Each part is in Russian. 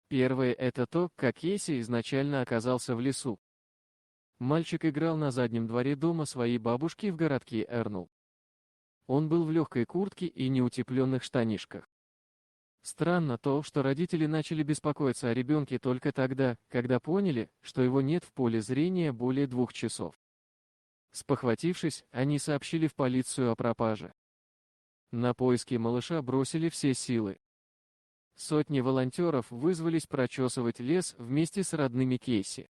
Первое – это то, как Кейси изначально оказался в лесу. Мальчик играл на заднем дворе дома своей бабушки в городке Эрнул. Он был в легкой куртке и неутепленных штанишках. Странно то, что родители начали беспокоиться о ребенке только тогда, когда поняли, что его нет в поле зрения более 2 часов. Спохватившись, они сообщили в полицию о пропаже. На поиски малыша бросили все силы. Сотни волонтеров вызвались прочесывать лес вместе с родными Кейси.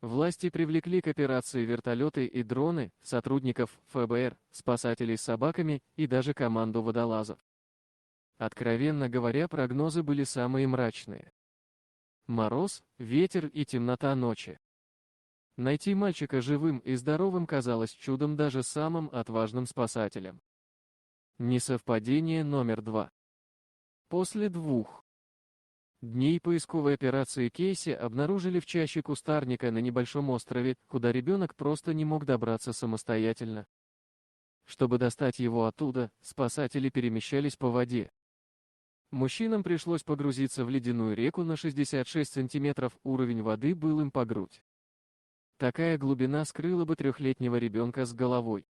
Власти привлекли к операции вертолеты и дроны, сотрудников ФБР, спасателей с собаками и даже команду водолазов. Откровенно говоря, прогнозы были самые мрачные. Мороз, ветер и темнота ночи. Найти мальчика живым и здоровым казалось чудом даже самым отважным спасателям. Несовпадение номер 2. После 2 дней поисковой операции Кейси обнаружили в чаще кустарника на небольшом острове, куда ребенок просто не мог добраться самостоятельно. Чтобы достать его оттуда, спасатели перемещались по воде. Мужчинам пришлось погрузиться в ледяную реку на 66 сантиметров, уровень воды был им по грудь. Такая глубина скрыла бы 3-летнего ребенка с головой.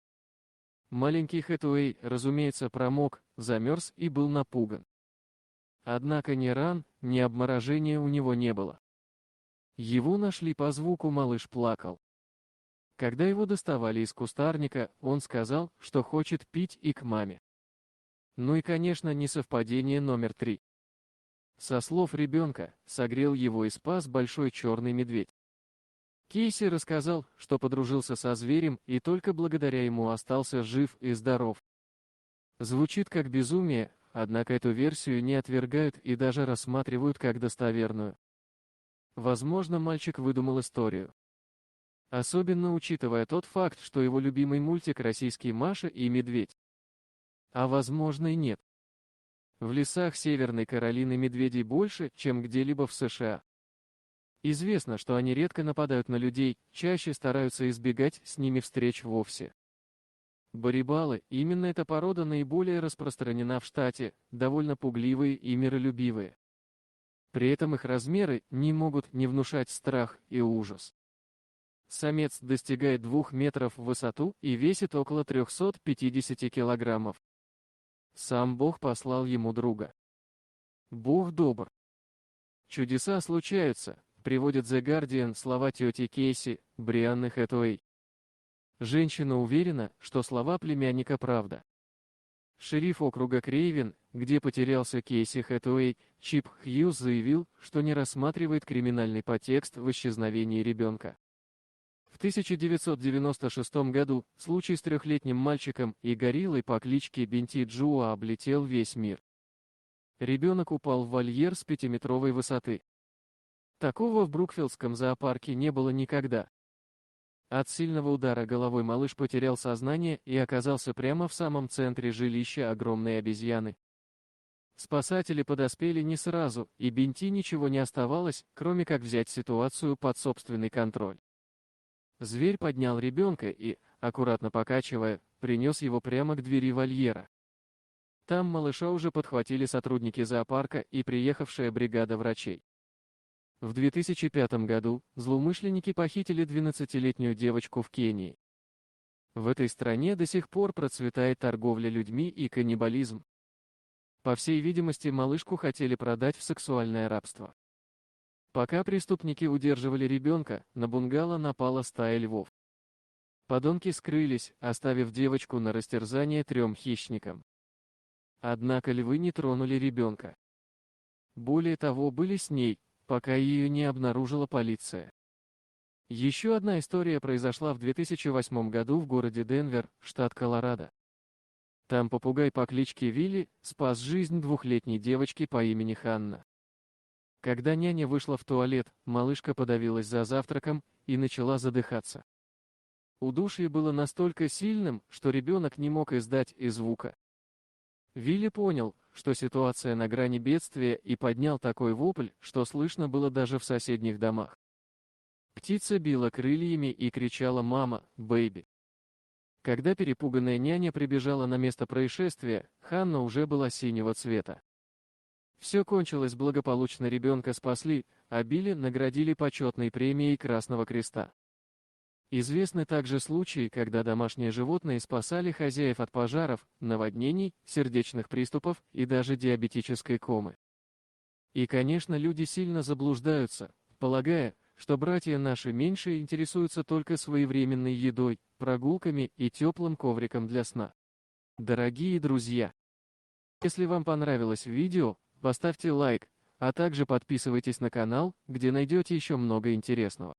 Маленький Хэтэуэй, разумеется, промок, замерз и был напуган. Однако ни ран, ни обморожения у него не было. Его нашли по звуку, малыш плакал. Когда его доставали из кустарника, он сказал, что хочет пить и к маме. Ну и, конечно, несовпадение номер 3. Со слов ребенка, согрел его и спас большой черный медведь. Кейси рассказал, что подружился со зверем и только благодаря ему остался жив и здоров. Звучит как безумие, однако эту версию не отвергают и даже рассматривают как достоверную. Возможно, мальчик выдумал историю. Особенно учитывая тот факт, что его любимый мультик российский «Маша и медведь». А возможно и нет. В лесах Северной Каролины медведей больше, чем где-либо в США. Известно, что они редко нападают на людей, чаще стараются избегать с ними встреч вовсе. Барибалы, именно эта порода наиболее распространена в штате, довольно пугливые и миролюбивые. При этом их размеры не могут не внушать страх и ужас. Самец достигает 2 метров в высоту и весит около 350 килограммов. Сам Бог послал ему друга. Бог добр. Чудеса случаются, приводит The Guardian слова тети Кейси, Брианны Хэтэуэй. Женщина уверена, что слова племянника правда. Шериф округа Крейвен, где потерялся Кейси Хэтэуэй, Чип Хьюз заявил, что не рассматривает криминальный подтекст в исчезновении ребенка. В 1996 году случай с 3-летним мальчиком и гориллой по кличке Бенти Джуа облетел весь мир. Ребенок упал в вольер с 5-метровой высоты. Такого в Брукфилдском зоопарке не было никогда. От сильного удара головой малыш потерял сознание и оказался прямо в самом центре жилища огромной обезьяны. Спасатели подоспели не сразу, и Бенти ничего не оставалось, кроме как взять ситуацию под собственный контроль. Зверь поднял ребенка и, аккуратно покачивая, принес его прямо к двери вольера. Там малыша уже подхватили сотрудники зоопарка и приехавшая бригада врачей. В 2005 году злоумышленники похитили 12-летнюю девочку в Кении. В этой стране до сих пор процветает торговля людьми и каннибализм. По всей видимости, малышку хотели продать в сексуальное рабство. Пока преступники удерживали ребенка, на бунгало напала стая львов. Подонки скрылись, оставив девочку на растерзание 3 хищникам. Однако львы не тронули ребенка. Более того, были с ней, пока ее не обнаружила полиция. Еще одна история произошла в 2008 году в городе Денвер, штат Колорадо. Там попугай по кличке Вилли спас жизнь 2-летней девочки по имени Ханна. Когда няня вышла в туалет, малышка подавилась за завтраком и начала задыхаться. Удушье было настолько сильным, что ребенок не мог издать и звука. Вилли понял, что ситуация на грани бедствия, и поднял такой вопль, что слышно было даже в соседних домах. Птица била крыльями и кричала «Мама, бэйби!». Когда перепуганная няня прибежала на место происшествия, Ханна уже была синего цвета. Все кончилось благополучно, ребенка спасли, а Билли наградили почетной премией Красного Креста. Известны также случаи, когда домашние животные спасали хозяев от пожаров, наводнений, сердечных приступов и даже диабетической комы. И, конечно, люди сильно заблуждаются, полагая, что братья наши меньше интересуются только своевременной едой, прогулками и теплым ковриком для сна. Дорогие друзья, если вам понравилось видео, поставьте лайк, а также подписывайтесь на канал, где найдете еще много интересного.